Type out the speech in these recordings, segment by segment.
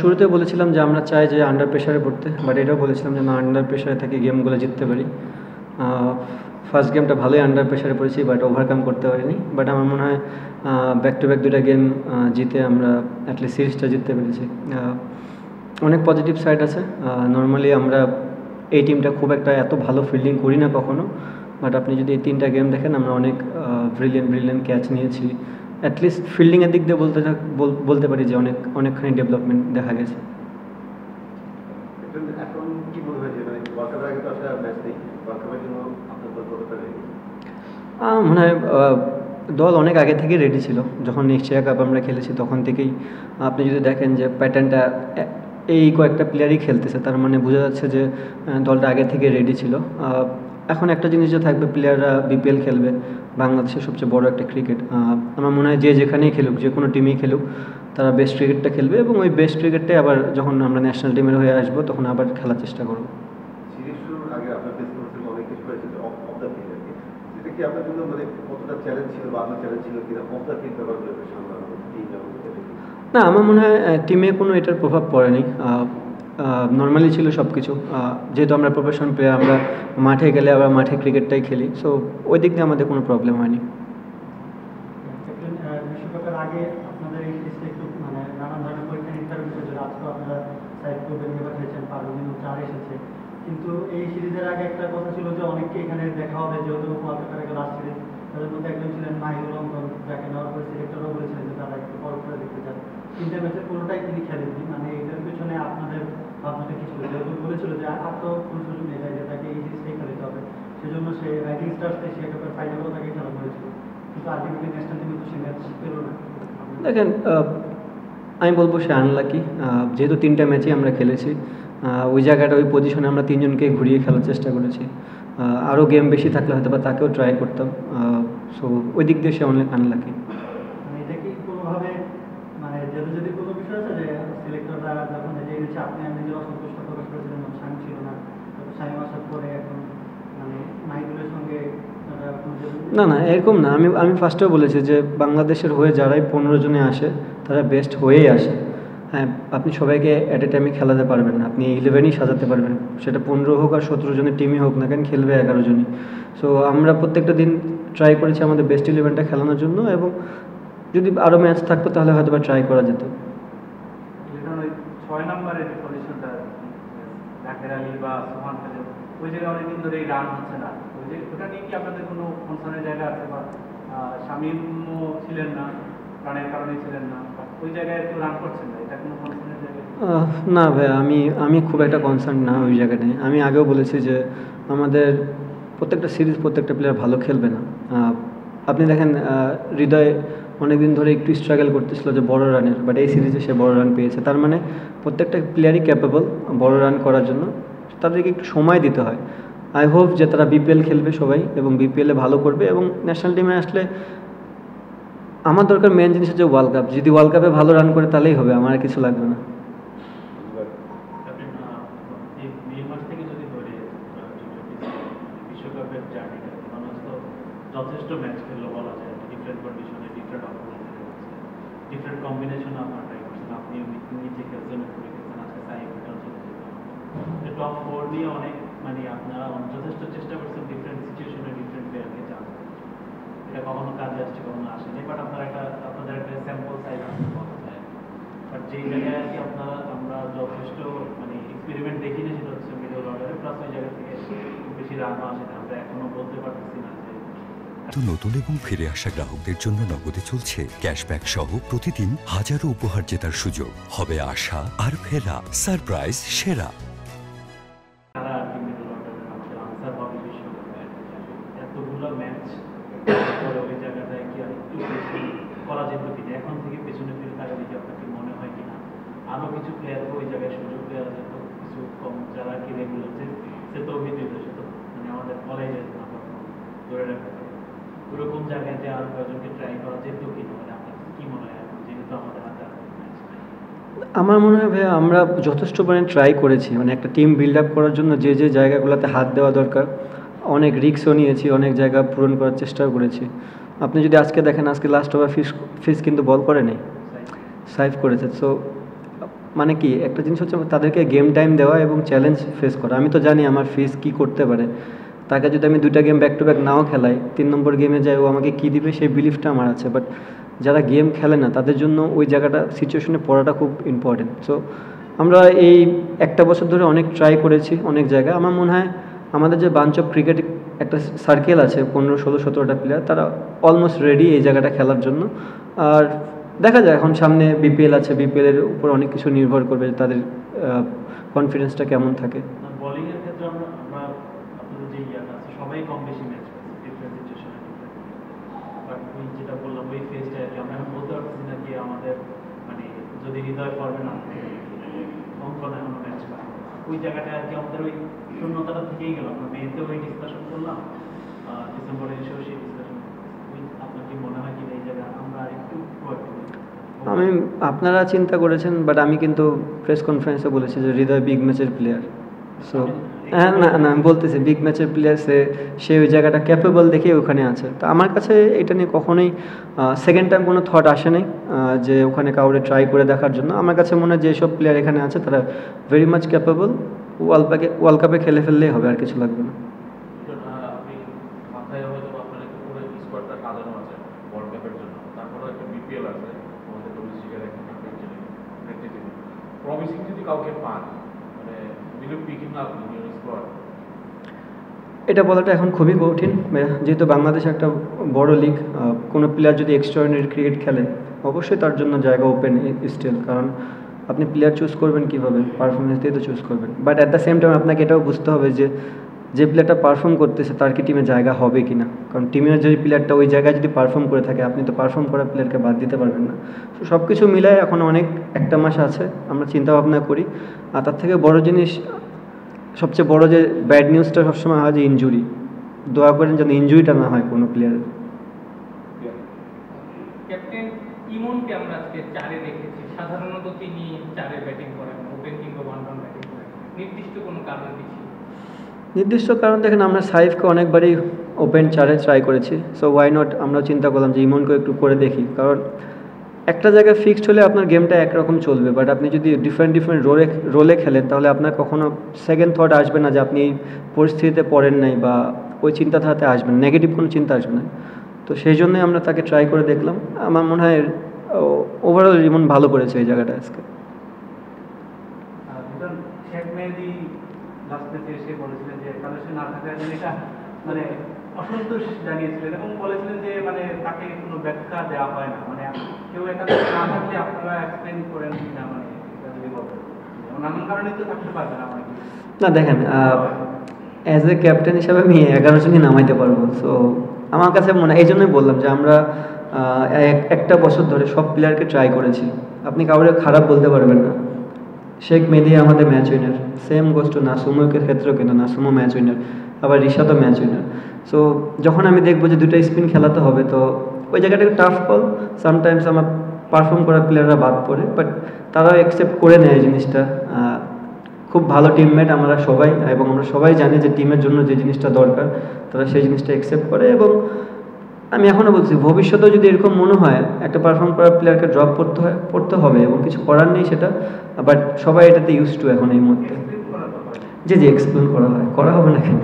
শুরুতে বলেছিলাম যে আমরা চাই যে আন্ডার প্রেশারে পড়তে, বাট এটাও বলেছিলাম যে না, আন্ডার প্রেশারে থেকে গেমগুলো জিততে পারি। ফার্স্ট গেমটা ভালোই আন্ডার প্রেশারে পড়েছি, বাট ওভারকাম করতে পারিনি। বাট আমার মনে হয় ব্যাক টু ব্যাক দুটা গেম জিতে আমরা অ্যাটলিস্ট সিরিজটা জিততে পেরেছি। অনেক পজিটিভ সাইড আছে। নর্মালি আমরা এই টিমটা খুব একটা এত ভালো ফিল্ডিং করি না কখনো, বাট আপনি যদি এই 3টা গেম দেখেন আমরা অনেক ব্রিলিয়েন্ট ক্যাচ নিয়েছি। অ্যাটলিস্ট ফিল্ডিংয়ের দিক দিয়ে বলতে পারি যে অনেকখানি ডেভেলপমেন্ট দেখা গেছে। মনে হয় দল অনেক আগে থেকে রেডি ছিল। যখন এশিয়া কাপ আমরা খেলেছি তখন থেকেই আপনি যদি দেখেন যে প্যাটার্নটা এই কয়েকটা প্লেয়ারই খেলতেছে, তার মানে বোঝা যাচ্ছে যে দলটা আগে থেকে রেডি ছিল। এখন একটা জিনিস যে থাকবে, প্লেয়াররা বিপিএল খেলবে, বাংলাদেশের সবচেয়ে বড় একটা ক্রিকেট। আমার মনে হয় যে যেখানেই খেলুক, যে কোনো টিমেই খেলুক, তারা বেস্ট ক্রিকেটটা খেলবে এবং ওই বেস্ট ক্রিকেটটাই আবার যখন আমরা ন্যাশনাল টিমের হয়ে আসবো তখন আবার খেলার চেষ্টা করবো। না, আমার মনে হয় টিমে কোনো এটার প্রভাব পড়েনি। নর্মালি ছিল সব কিছু। যেহেতু আমরা প্রফেশনাল প্লেয়ার, আমরা মাঠে গেলে আবার মাঠে ক্রিকেটটাই খেলি, সো ওই দিক দিয়ে আমাদের কোনো প্রবলেম হয়নি। বিশ্বকাপের আগে আপনাদের এই সিরিজটা একটু মানে নানান ধরনের পরীক্ষা নিরীক্ষার বিষয় ছিল। আজকে আপনারা সাইড করবেন এবার খেলেছেন, পারভিন 4 এসেছে, কিন্তু এই সিরিজের আগে একটা কথা ছিল যে অনেককে এখানে দেখা হবে, যেহেতু ওয়ার্ল্ড কাপের আগে লাস্ট সিরিজ, তাদের মধ্যে একজন ছিলেন মাহিদুল অঙ্কন, যাকে নেওয়ার পরে সিলেক্টরও বলেছিলেন যে তারা একটু পর করে দেখতে চান। 3টে ম্যাচের পুরোটাই তিনি খেলেননি। মানে এটার পিছনে আপনাদের ভাবনাটা কি ছিল? যেহেতু বলেছিল যে আর তো কোনো সুযোগ নেই, তাই যে তাকে এই সিরিজটাই খেলতে হবে, সেজন্য সে রাইজিং স্টার্স এশিয়া কাপের ফাইনালও তাকে খেলা করেছিল, কিন্তু আলটিমেটলি ন্যাশনাল টিমে তো সে ম্যাচ পেল না। দেখেন, আমি বলবো সে আনলাকি। যেহেতু 3টা ম্যাচই আমরা খেলেছি, ওই জায়গাটা ওই পজিশনে আমরা 3জনকে ঘুরিয়ে খেলার চেষ্টা করেছি। আরও গেম বেশি থাকলে হয়তো বা তাকেও ট্রাই করতাম। সো ওই দিক দিয়ে সে অনেক আনলাকি। এটা কি কোনোভাবে মানে যদি কোনো বিষয় আছে যে সিলেক্টররা যখন জেনেছে আপনি নিজের অসন্তুষ্ট প্রকাশ করেছিলেন, স্বামী ছিল না, স্বামী আসার পরে এখন মানে মাহিদুলের সঙ্গে না, এরকম না। আমি ফার্স্টেও বলেছি যে বাংলাদেশের হয়ে যারাই 15 জনে আসে তারা বেস্ট হয়েই আসে। হ্যাঁ, আপনি সবাইকে অ্যাট এ টাইমে খেলাতে পারবেন না, আপনি 11ই সাজাতে পারবেন, সেটা 15 হোক আর 17 জনের টিমই হোক না কেন, খেলবে 11 জনই। সো আমরা প্রত্যেকটা দিন ট্রাই করেছি আমাদের বেস্ট 11টা খেলানোর জন্য, এবং যদি আরও ম্যাচ থাকতো তাহলে হয়তো বা ট্রাই করা যেত। 6 নম্বরের যে পজিশনটা জাকের আলী বা সোহান খেলে, ওই জায়গায় অনেকদিন ধরে রান হচ্ছে না, ওটা নিয়ে কি আপনাদের কোনো কনসার্নের জায়গা আছে? বা শামীমও ছিলেন না, রানের কারণে ছিলেন না, ওই জায়গায় একটু রান করছেন না, এটা কোনো কনসার্নের জায়গা? না ভাই, আমি খুব একটা কনসার্ন না ওই জায়গাটায়। আমি আগেও বলেছি যে আমাদের প্রত্যেকটা সিরিজ প্রত্যেকটা প্লেয়ার ভালো খেলবে না। আপনি দেখেন, হৃদয় অনেকদিন ধরে একটু স্ট্রাগল করতেছিল যে বড় রানের, বাট এই সিরিজে সে বড় রান পেয়েছে। তার মানে প্রত্যেকটা প্লেয়ারই ক্যাপেবল বড় রান করার জন্য, তাদেরকে একটু সময় দিতে হয়। আই হোপ যে তারা বিপিএল খেলবে সবাই এবং বিপিএলে ভালো করবে, এবং ন্যাশনাল টিমে আসলে আমার দরকার মেন জিনিস হচ্ছে ওয়ার্ল্ড কাপ। যদি ওয়ার্ল্ড কাপে ভালো রান করে তাহলেই হবে, আমার আর কিছু লাগবে না। যথেষ্ট ম্যাচ খেললো বলা যায়, ডিফারেন্ট কন্ডিশনে ডিফারেন্ট অপোনেন্টের ডিফারেন্ট কম্বিনেশন আপনার ট্রাই করছেন, আপনি নিচে খেলছেন, উপরে খেলছেন, আজকে সাইকেলটাও চলে যেত। টপ 4 নিয়ে অনেক মানে আপনারা যথেষ্ট চেষ্টা করছেন ডিফারেন্ট সিচুয়েশনে ডিফারেন্ট প্লেয়ারকে চান, এটা কখনো কাজে আসছে কখনো আসেনি, বাট আপনাদের একটা স্যাম্পল সাইজ আছে বলা যায়। বাট যেই জায়গায় আর কি আমরা যথেষ্ট মানে এক্সপেরিমেন্ট দেখি না, সেটা হচ্ছে মিডল অর্ডারে, প্লাস ওই জায়গা থেকে বেশি রানও আসে না। আমরা এখনো বলতে পারতেছি না যে নতুন এবং ফিরে আসা গ্রাহকদের জন্য নগদে চলছে ক্যাশব্যাক সহ প্রতিদিন হাজারো উপহার জেতার সুযোগ। হবে আশা আর ফেরা, সারপ্রাইজ সেরা। এতগুলো ম্যাচ ওই জায়গাটায় কি আর একটু বেশি করা যেত কিনা, এখন থেকে পেছনে ফিরে তাকালে কি আপনার কি মনে হয় কিনা আরো কিছু প্লেয়ারকে ওই জায়গায় সুযোগ দেওয়া যেত, কিছু কম যারা কি রেগুলার সে তো অভিযোগ সেটা মানে আমাদের বলাই যেত না, ধরে রাখতে ওরকম জায়গায় যে আরো কয়েকজনকে ট্রাই করা যেত কিনা, মানে আপনার কি মনে হয় এখন যেহেতু আমাদের হাতে? আমার মনে হয় ভাইয়া আমরা যথেষ্ট পরিমাণে ট্রাই করেছি, মানে একটা টিম বিল্ড আপ করার জন্য যে জায়গাগুলোতে হাত দেওয়া দরকার অনেক রিস্কও নিয়েছি, অনেক জায়গা পূরণ করার চেষ্টাও করেছি। আপনি যদি আজকে দেখেন, আজকে লাস্ট ওভার ফিস কিন্তু বল করে নেই, সাইভ করেছে। সো মানে কি একটা জিনিস হচ্ছে তাদেরকে গেম টাইম দেওয়া এবং চ্যালেঞ্জ ফেস করা। আমি তো জানি আমার ফেস কী করতে পারে, তাকে যদি আমি 2টা গেম ব্যাক টু ব্যাক নাও খেলাই, 3 নম্বর গেমে যাই ও আমাকে কী দিবে সেই বিলিফটা আমার আছে। বাট যারা গেম খেলে না তাদের জন্য ওই জায়গাটা সিচুয়েশনে পড়াটা খুব ইম্পর্টেন্ট। সো আমরা এই একটা বছর ধরে অনেক ট্রাই করেছি অনেক জায়গায়। আমার মনে হয় আমাদের যে বাঞ্চ অফ ক্রিকেট একটা সার্কেল আছে 15, 16, 17টা প্লেয়ার, তারা অলমোস্ট রেডি এই জায়গাটা খেলার জন্য। আর দেখা যায় এখন সামনে বিপিএল আছে, বিপিএলের উপর অনেক কিছু নির্ভর করবে তাদের কনফিডেন্সটা কেমন থাকে। বোলিং এর ক্ষেত্রে আমরা আপনাদের যে ইয়াটা আছে সবাই কম বেশি ম্যাচ পাচ্ছি ডিফারেন্ট সিচুয়েশনে। বাট ওই যেটা বললাম ওই ফেজটা আর কি আমরা এখন বলতে পারছি না কি আমাদের মানে যদি হৃদয় পড়বে না অঙ্কন এখনো ম্যাচ পায়, ওই জায়গাটা আর কি আমাদের ওই শূন্যতাটা থেকেই গেল। আমরা মেয়েতে ওই ডিসকাশন করলাম, ডিসেম্বরে এসেও সেই ডিসকাশন। আপনার কি মনে হয় কি এই জায়গায় আমরা একটু আমি আপনারা চিন্তা করেছেন, বাট আমি কিন্তু প্রেস কনফারেন্সে বলেছি যে হৃদয় বিগ ম্যাচের প্লেয়ার। সো হ্যাঁ, না না আমি বলতেছি বিগ ম্যাচের প্লেয়ার, সে ওই জায়গাটা ক্যাপেবল দেখে ওখানে আছে। তো আমার কাছে এটা নিয়ে কখনোই সেকেন্ড টাইম কোনো থট আসে নাই যে ওখানে কাউরে ট্রাই করে দেখার জন্য। আমার কাছে মনে হয় যেসব প্লেয়ার এখানে আছে তারা ভেরি মাচ ক্যাপেবল। ওয়ার্ল্ড কাপে খেলে ফেললেই হবে, আর কিছু লাগবে না। আপনি মাথায় হয়তো আপনার একটু পুরো স্কোয়াডটা সাজানো আছে ওয়ার্ল্ড কাপের জন্য, তারপরে একটা বিপিএল আছে আমাদের ডোমেস্টিকের একটা নেতৃত্ব। প্রমিসিং যদি কাউকে পান, মানে will you pick him up in your squad? এটা বলাটা এখন খুবই কঠিন, যেহেতু বাংলাদেশ একটা বড় লিগ। কোনো প্লেয়ার যদি এক্সট্রাঅর্ডিনারি ক্রিকেট খেলে অবশ্যই তার জন্য জায়গা ওপেন স্টিল। কারণ আপনি প্লেয়ার চুজ করবেন কীভাবে, পারফরমেন্স দিয়ে তো চুজ করবেন। But at the same time আপনাকে এটাও বুঝতে হবে যে প্লেয়ারটা পারফর্ম করতেছে তার কি টিমে জায়গা হবে কি না। কারণ টিমের যদি প্লেয়ারটা ওই জায়গায় যদি পারফর্ম করে থাকে, আপনি তো পারফর্ম করা প্লেয়ারকে বাদ দিতে পারবেন না। তো সব কিছু মিলায় এখন অনেক একটা মাস আছে, আমরা চিন্তা ভাবনা করি। আর তার থেকে বড় জিনিস, সবচেয়ে বড় যে ব্যাড নিউজটা সবসময় হয় যে ইনজুরি। দোয়া করেন যেন ইনজুরিটা না হয় কোনো প্লেয়ারের। ক্যাপ্টেন ইমনকে আমরা আজকে 4-এ দেখেছি। সাধারণত তিনি 4-এ ব্যাটিং করেন, ওপেন কিংবা ওয়ান ডাউন ব্যাটিং করেন। নির্দিষ্ট কোনো কারণ কি ছিল? নির্দিষ্ট কারণ দেখেন, আমরা সাইফকে অনেকবারই ওপেন 4-এ ট্রাই করেছি। সো ওয়াই নট, আমরা চিন্তা করলাম যে ইমনকে একটু করে দেখি। কারণ একটা জায়গায় ফিক্সড হলে আপনার গেমটা একরকম চলবে, বাট আপনি যদি ডিফারেন্ট রোলে খেলেন তাহলে আপনার কখনো সেকেন্ড থট আসবে না যে আপনি এই পরিস্থিতিতে পড়েন নাই, বা ওই চিন্তাধারাতে আসবেন, নেগেটিভ কোনো চিন্তা আসবে না। তো সেই জন্যই আমরা তাকে ট্রাই করে দেখলাম। আমার মনে হয় ওভারঅল ইমন ভালো করেছে এই জায়গাটা আজকে। শেখ মেহেদী লাস্ট ম্যাচে এসে বলেছিলেন যে কালেকশন না থাকার জন্য এটা মানে অসন্তোষ জানিয়েছিলেন এবং বলেছিলেন যে মানে তাকে কোনো ব্যাখ্যা দেওয়া হয় না, মানে কেউ একাদশে না থাকলে আপনারা এক্সপ্লেন করেন না, মানে এটা যদি বলেন নানান কারণে তো থাকতে পারবে না। মানে না দেখেন, অ্যাজ এ ক্যাপ্টেন হিসাবে আমি 11 জনই নামাইতে পারবো। সো আমার কাছে মনে হয়, এই জন্যই বললাম যে আমরা একটা বছর ধরে সব প্লেয়ারকে ট্রাই করেছি। আপনি কাউরে খারাপ বলতে পারবেন না। শেখ মেহেদী আমাদের match winner, same goes to নাসুমের ক্ষেত্রেও কিন্তু নাসুমও ম্যাচ উইনার, আবার রিশাদও ম্যাচ উইনার। সো যখন আমি দেখবো যে 2টা স্পিন খেলাতে হবে, তো ওই জায়গাটা টাফ কল। সামটাইমস আমার পারফর্ম করা প্লেয়াররা বাদ পড়ে, বাট তারাও অ্যাকসেপ্ট করে নেয় এই জিনিসটা। খুব ভালো টিমমেট আমরা সবাই, এবং আমরা সবাই জানি যে টিমের জন্য যে জিনিসটা দরকার তারা সেই জিনিসটা অ্যাকসেপ্ট করে। এবং আমি এখনও বলছি, ভবিষ্যতেও যদি এরকম মনে হয় একটা পারফর্ম করা প্লেয়ারকে ড্রপ পড়তে হবে এবং কিছু করার নেই সেটা, বাট সবাই এটাতে ইউজ টু এখন এই মুহূর্তে। জি এক্সপ্লেন করা হবে না কেন।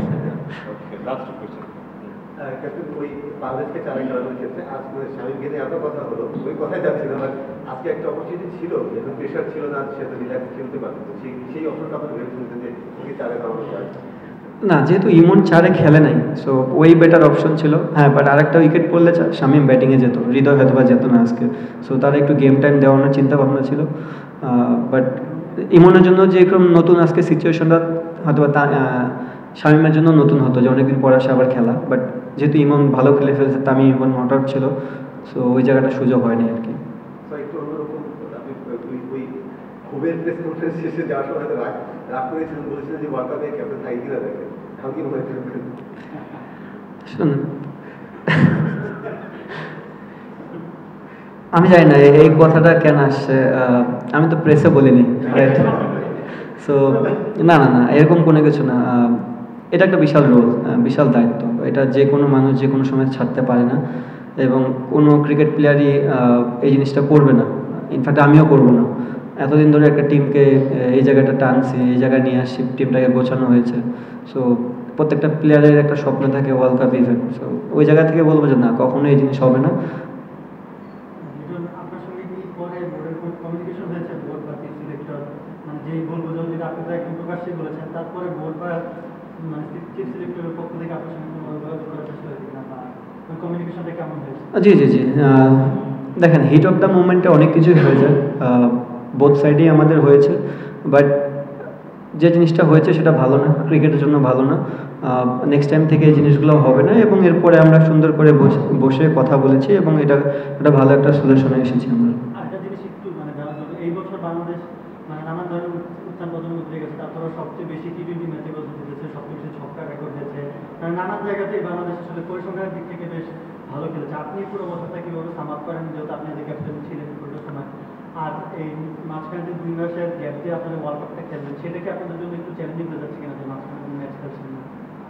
ক্যাপ্টেন, ওই বাংলাদেশকে চ্যালেঞ্জ করার ক্ষেত্রে আজকে স্বামীকে নিয়ে এত কথা হলো, ওই কথাই যাচ্ছিল না। আজকে একটা অপরচুনিটি ছিল, যেহেতু প্রেশার ছিল না, সে তো রিল্যাক্স খেলতে পারতো, সেই অপশনটা আপনার ভেবেছিলেন যে ওকে 4-এ নামানো যায় না, যেহেতু ইমন 4-এ খেলে নাই, সো ওই বেটার অপশন ছিল। হ্যাঁ, বাট আরেকটা উইকেট পড়লে শামীম ব্যাটিংয়ে যেত, হৃদয় হয়তো বা যেত না আজকে। সো তার একটু গেম টাইম দেওয়ানোর চিন্তা ভাবনা ছিল। বাট ইমনের জন্য যে এরকম নতুন আজকে সিচুয়েশনটা হয়তো বা শামীমের জন্য নতুন হতো, যে অনেকদিন পর আসে আবার খেলা। বাট যেহেতু ইমন ভালো খেলে ফেলছে, তামিম ইমন নট আউট ছিল, সো ওই জায়গাটা সুযোগ হয়নি আর কি। একটু অন্যরকম, আপনি ওই খুবের প্রেস কনফারেন্স শেষে যাওয়ার সময় রাগ করেছিলেন, বলেছিলেন যে ওয়ার্ল্ড কাপে ক্যাপ্টেন থাকি কিনা দেখেন, এখন কি মনে হয়? শুনুন, আমি জানি না এই কথাটা কেন আসছে, আমি তো প্রেসে বলিনি, রাইট? সো না, এরকম কোনো কিছু না। এটা একটা বিশাল রোল, বিশাল দায়িত্ব। এটা যে কোনো মানুষ যে কোনো সময় ছাড়তে পারে না, এবং কোনো ক্রিকেট প্লেয়ারই এই জিনিসটা করবে না। ইনফ্যাক্ট আমিও করবো না। এতদিন ধরে একটা টিমকে এই জায়গাটা টানছি, এই জায়গায় নিয়ে আসছি, টিমটাকে গোছানো হয়েছে। সো প্রত্যেকটা প্লেয়ারের একটা স্বপ্ন থাকে ওয়ার্ল্ড কাপ ইভেন্ট। সো ওই জায়গা থেকে বলবো যে না, কখনো এই জিনিস হবে না। আপনার সঙ্গে কি পরে বোর্ডের কোনো কমিউনিকেশন হয়েছে, বোর্ড বা চিফ সিলেক্টর, মানে যেই বলবো যেটা আপনি তো একদম প্রকাশ্যে বলেছেন, তারপরে বোর্ড বা মানে চিফ সিলেক্টরের পক্ষ থেকে আপনার সঙ্গে কোনো যোগাযোগ করার চেষ্টা হয়েছে কিনা, বা কমিউনিকেশনটা কেমন হয়েছে? জি জি জি, দেখেন হিট অফ দ্য মুভমেন্টে অনেক কিছুই হয়েছে, বোথ সাইডেই আমাদের হয়েছে, বাট যে জিনিসটা হয়েছে সেটা ভালো না, ক্রিকেটের জন্য ভালো না। নেক্সট টাইম থেকে এই জিনিসগুলো হবে না, এবং এরপরে আমরা সুন্দর করে বসে কথা বলেছি এবং এটা ভালো একটা সলিউশনে এসেছি আমরা। আরেকটা জিনিস একটু মানে জানার জন্য, এই বছর বাংলাদেশ মানে নানান ধরনের উত্থান পতনের মধ্যে গেছে, তারপরে সবচেয়ে বেশি টি-20 ম্যাচে জিতেছে, সবচেয়ে বেশি ছক্কা রেকর্ড হয়েছে, মানে নানান জায়গাতেই বাংলাদেশ আসলে পরিসংখ্যানের দিক থেকে বেশ ভালো খেলেছে। আপনি পুরো বছরটা কীভাবে সাম আপ করেন, যেহেতু আপনি যে ক্যাপ্টেন ছিলেন পুরোটা সময়, আর এই মাঝখানে যে 2 মাসের গ্যাপ দিয়ে আপনাদের ওয়ার্ল্ড কাপটা খেলবেন, সেটা কি আপনাদের জন্য একটু চ্যালেঞ্জিং হয়ে যাচ্ছে কিনা, যে মাঝখানে কোনো ম্যাচ খেলছেন না,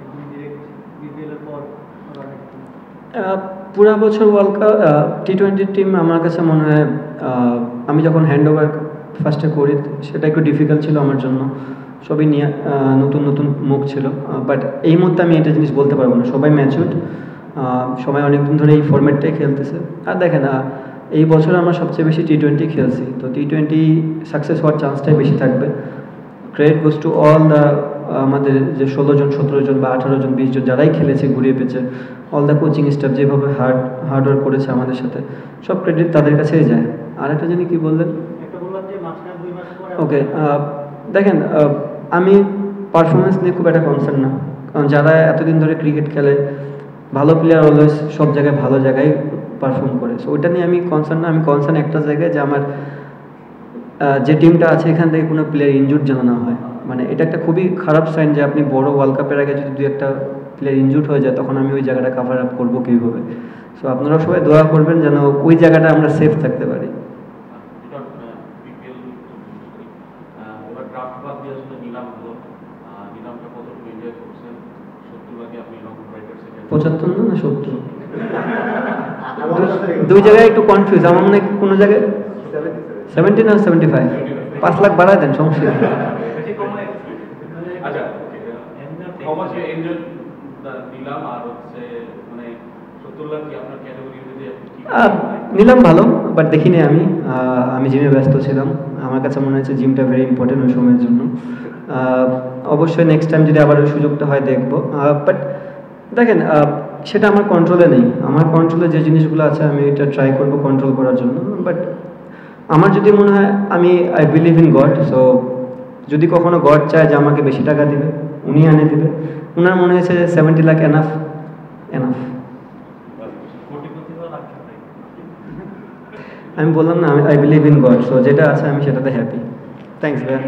একদম ডিরেক্ট বিপিএলের পর আবার পুরা বছর ওয়ার্ল্ড কাপ টি-20 টিম আমার কাছে মনে হয়, আমি যখন হ্যান্ড ওভার ফার্স্টে করি সেটা একটু ডিফিকাল্ট ছিল আমার জন্য, সবই নিয়ে নতুন নতুন মুখ ছিল। বাট এই মুহূর্তে আমি এটা জিনিস বলতে পারবো না, সবাই ম্যাচুড, সবাই অনেকদিন ধরে এই ফরম্যাটটাই খেলতেছে। আর দেখেন এই বছর আমরা সবচেয়ে বেশি টি-20 খেলছি, তো টি-20 সাকসেস হওয়ার চান্সটাই বেশি থাকবে। Credit goes to all the আমাদের যে 16 জন 17 জন বা 18 জন 20 জন যারাই খেলেছে ঘুরিয়ে পেয়েছে, অল দ্য কোচিং স্টাফ যেভাবে হার্ডওয়ার্ক করেছে আমাদের সাথে, সব ক্রেডিট তাদের কাছেই যায়। আর একটা জিনিস কি বললেন? ওকে, দেখেন আমি পারফরমেন্স নিয়ে খুব একটা কনসার্ন না, কারণ যারা এতদিন ধরে ক্রিকেট খেলে, ভালো প্লেয়ার অলওয়েজ সব জায়গায় ভালো জায়গায় পারফর্ম করে। সো ওইটা নিয়ে আমি কনসার্ন না, আমি কনসার্ন একটা জায়গায় যে আমার যে টিমটা আছে এখান থেকে কোনো প্লেয়ার ইনজুর্ড যেন না হয়। মানে এটা একটা খুবই খারাপ সাইন যে আপনি বড় ওয়ার্ল্ড কাপের আগে যদি 2-1টা প্লেয়ার ইনজুর্ড হয়ে যায়, তখন আমি ওই জায়গাটা কাভার আপ করবো কীভাবে। সো আপনারা সবাই দোয়া করবেন যেন ওই জায়গাটা আমরা সেফ থাকতে পারি। পঁচাত্তর না 70, দুই জায়গায় একটু কনফিউজ আমার মনে হয়, কোনো জায়গায় 70 না 75, 5 লাখ বাড়ায় দেন, সমস্যা নেই। নিলাম ভালো, বাট দেখিনি আমি জিমে ব্যস্ত ছিলাম, আমার কাছে মনে হচ্ছে জিমটা ভেরি ইম্পর্টেন্ট ওই সময়ের জন্য। অবশ্যই নেক্সট টাইম যদি আবার ওই সুযোগটা হয় দেখবো, বাট দেখেন সেটা আমার কন্ট্রোলে নেই। আমার কন্ট্রোলে যে জিনিসগুলো আছে আমি এটা ট্রাই করবো কন্ট্রোল করার জন্য। বাট আমার যদি মনে হয়, I believe in god, so যদি কখনো গড চায় যে আমাকে বেশি টাকা দিবে, উনি এনে দিবে। ওনার মনে হয়েছে 70 লাখ এনাফ। আমি বললাম না, I believe in god, so যেটা আছে আমি সেটাতে হ্যাপি। থ্যাংকস ভাইয়া।